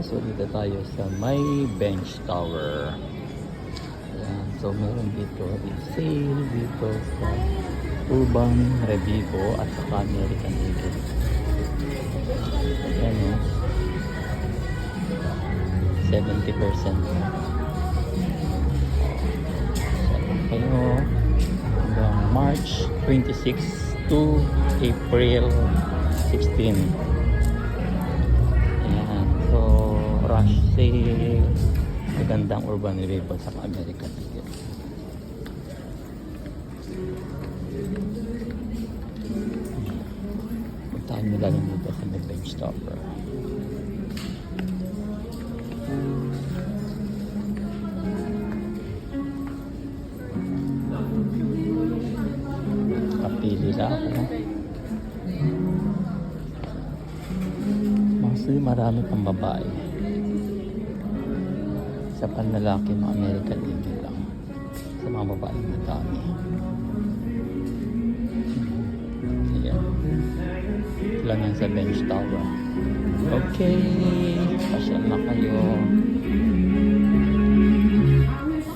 So dito tayo sa may bench tower. Ayan. So meron dito i-sale dito sa Urban Revivo at saka American Eagle. Ayan o. 70%. Kayo hanggang March 26 to April 16. Ayan. So rush sale. Magandang Urban Revivo sa American Eagle. Puntahan nyo lang dito sa may bench tower. Kapili na ako. Kasi marami pang babae. Sa panlalaki mga American Eagle lang. Sa mga babae madami. Ayan. Lang yan sa bench tower. Okay. Pasyal na kayo.